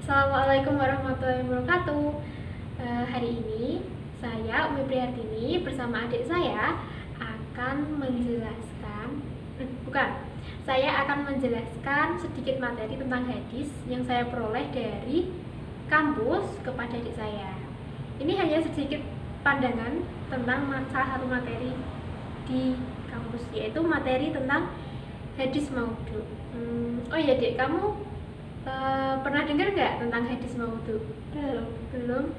Assalamualaikum warahmatullahi wabarakatuh. Hari ini saya Umi Priyatini bersama adik saya akan menjelaskan saya akan menjelaskan sedikit materi tentang hadis yang saya peroleh dari kampus kepada adik saya. Ini hanya sedikit pandangan tentang salah satu materi di kampus, yaitu materi tentang hadis maudhu. Oh iya Dek, kamu pernah dengar nggak tentang hadis maudhu? Belum.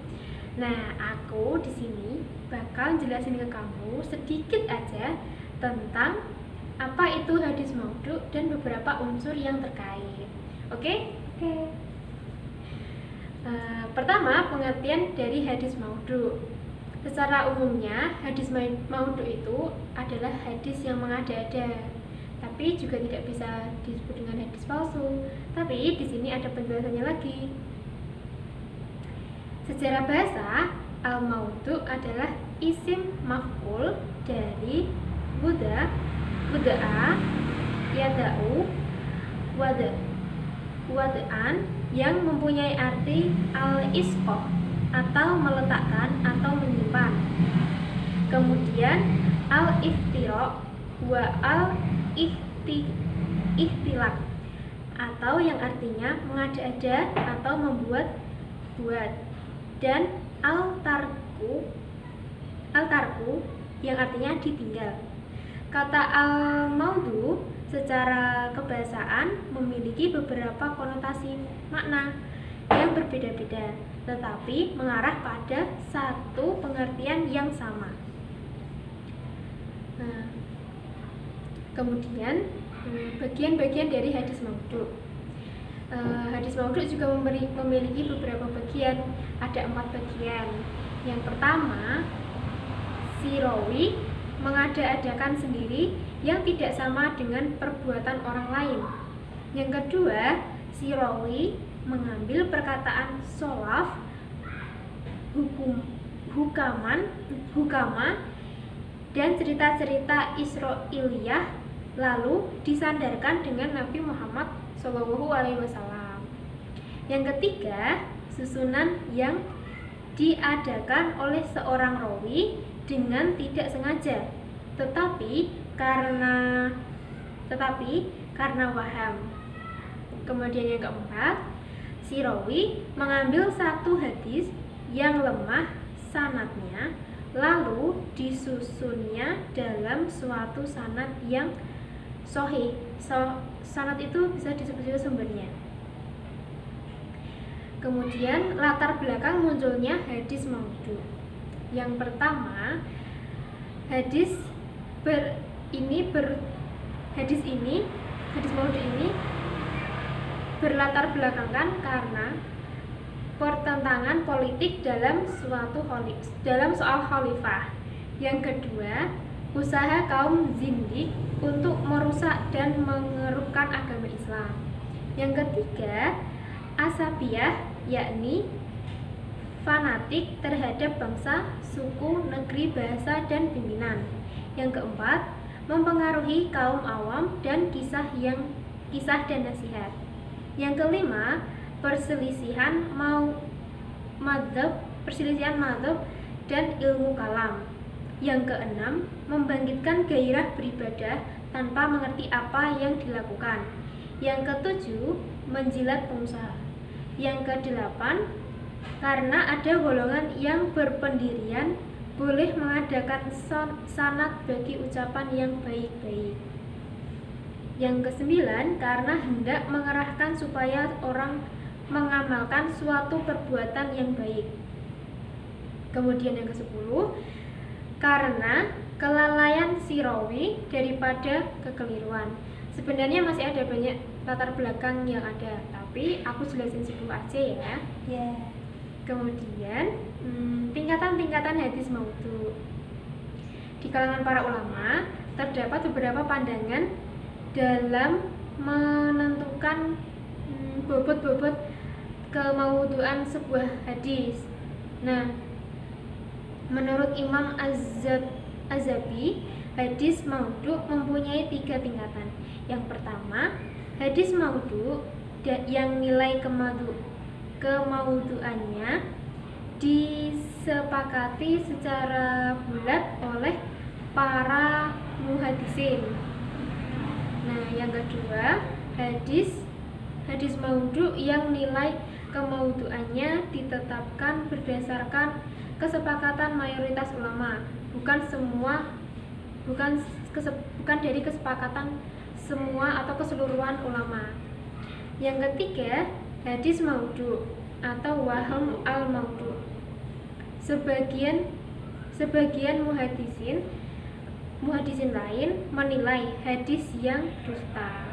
Nah, aku di sini bakal jelasin ke kamu sedikit aja tentang apa itu hadis maudhu dan beberapa unsur yang terkait. Oke? Pertama, pengertian dari hadis maudhu. Secara umumnya, hadis maudhu itu adalah hadis yang mengada-ada, tapi juga tidak bisa disebut dengan hadis palsu. Tapi di sini ada penjelasannya lagi. Secara bahasa, al-maudhu adalah isim maf'ul dari wuda'a, yada'u, wada'an yang mempunyai arti al-isqah atau meletakkan atau menyimpan. Kemudian al-iftira' wa al-ihtilak atau yang artinya mengada-ada atau membuat-buat, dan al-tarku yang artinya ditinggal. Kata al-maudhu secara kebahasaan memiliki beberapa konotasi makna yang berbeda-beda, tetapi mengarah pada satu pengertian yang sama. Nah, kemudian bagian-bagian dari hadis maudhu. Hadis maudhu juga memiliki beberapa bagian, ada 4 bagian. Yang pertama, si rawi mengada-adakan sendiri yang tidak sama dengan perbuatan orang lain. Yang kedua, si rawi mengambil perkataan sholaf, hukama, dan cerita-cerita Israiliyah lalu disandarkan dengan Nabi Muhammad SAW. Yang ketiga, susunan yang diadakan oleh seorang rawi dengan tidak sengaja, tetapi karena waham. Kemudian yang keempat, si rawi mengambil satu hadis yang lemah sanadnya, lalu disusunnya dalam suatu sanad yang sahih. Sanad itu bisa disebut juga sumbernya. Kemudian latar belakang munculnya hadis maudhu. Yang pertama, hadis maudhu ini berlatar belakangkan karena pertentangan politik dalam soal khalifah. Yang kedua, usaha kaum zindik untuk merusak dan mengerukkan agama Islam. Yang ketiga, asabiyah, yakni fanatik terhadap bangsa, suku, negeri, bahasa, dan pimpinan. Yang keempat, mempengaruhi kaum awam dan kisah dan nasihat. Yang kelima, perselisihan madzhab dan ilmu kalam. Yang keenam, membangkitkan gairah beribadah tanpa mengerti apa yang dilakukan. Yang ketujuh, menjilat pengusaha. Yang kedelapan, karena ada golongan yang berpendirian boleh mengadakan sanad bagi ucapan yang baik-baik. Yang kesembilan, karena hendak mengerahkan supaya orang mengamalkan suatu perbuatan yang baik. Kemudian yang ke-10, karena kelalaian si rawi daripada kekeliruan. Sebenarnya masih ada banyak latar belakang yang ada, tapi aku jelasin dulu aja ya. Kemudian tingkatan-tingkatan hadis maudhu. Di kalangan para ulama terdapat beberapa pandangan dalam menentukan bobot-bobot kemaudhuan sebuah hadis. Nah, menurut Imam Az-Zabi, hadis maudhu mempunyai 3 tingkatan. Yang pertama, hadis maudhu yang nilai kemauduannya disepakati secara bulat oleh para muhadisin. Nah, yang kedua, hadis maudhu yang nilai kemauduannya ditetapkan berdasarkan kesepakatan mayoritas ulama, bukan dari kesepakatan semua atau keseluruhan ulama. Yang ketiga, hadis maudhu atau waham al-maudhu. Sebagian muhadisin lain menilai hadis yang dusta.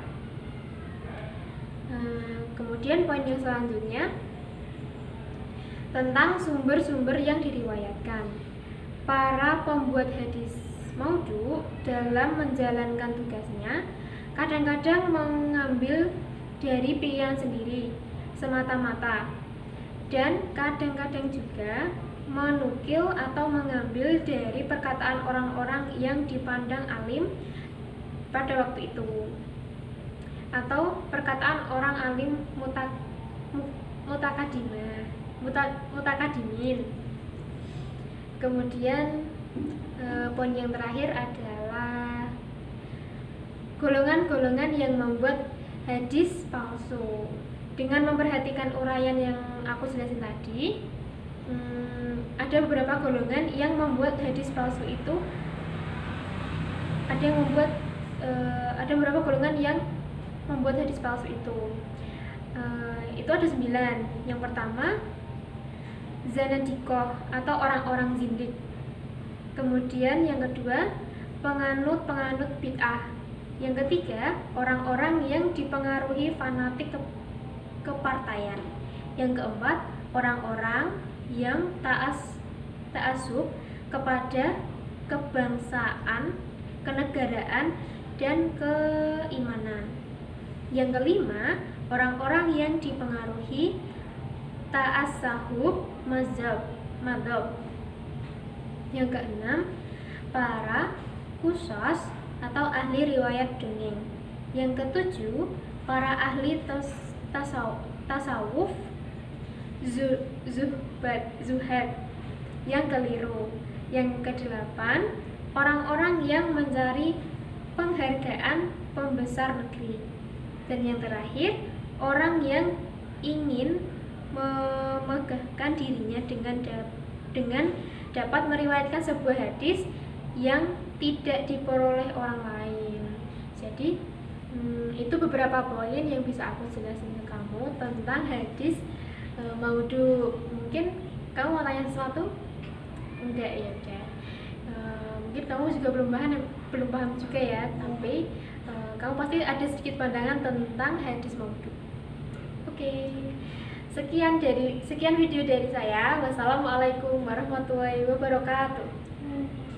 Kemudian poin yang selanjutnya tentang sumber-sumber yang diriwayatkan. Para pembuat hadis maudhu dalam menjalankan tugasnya kadang-kadang mengambil dari pilihan sendiri semata-mata, dan kadang-kadang juga menukil atau mengambil dari perkataan orang-orang yang dipandang alim pada waktu itu, atau perkataan orang alim mutakadimin. Kemudian poin yang terakhir adalah golongan-golongan yang membuat hadis palsu. Dengan memperhatikan uraian yang aku jelasin tadi, ada beberapa golongan yang membuat hadis palsu itu. Ada beberapa golongan yang membuat hadis palsu itu. Itu ada 9. Yang pertama, zanadikoh atau orang-orang zindik. Kemudian yang kedua, penganut bid'ah. Yang ketiga, orang-orang yang dipengaruhi fanatik kepartaian. Yang keempat, orang-orang yang ta'assub kepada kebangsaan, kenegaraan, dan keimanan. Yang kelima, orang-orang yang dipengaruhi ta'assahub mazhab. Yang keenam, para qusas atau ahli riwayat dongeng. Yang ketujuh, para ahli tasawuf zuhad yang keliru. Yang kedelapan, orang-orang yang mencari penghargaan pembesar negeri. Dan yang terakhir, orang yang ingin memegahkan dirinya dengan dapat meriwayatkan sebuah hadis yang tidak diperoleh orang lain. Jadi itu beberapa poin yang bisa aku jelasin ke kamu tentang hadis maudhu. Mungkin kamu mau tanya sesuatu? Enggak, ya udah. Mungkin kamu juga belum paham juga ya, tapi kamu pasti ada sedikit pandangan tentang hadis maudhu. Oke. Sekian video dari saya. Wassalamualaikum warahmatullahi wabarakatuh.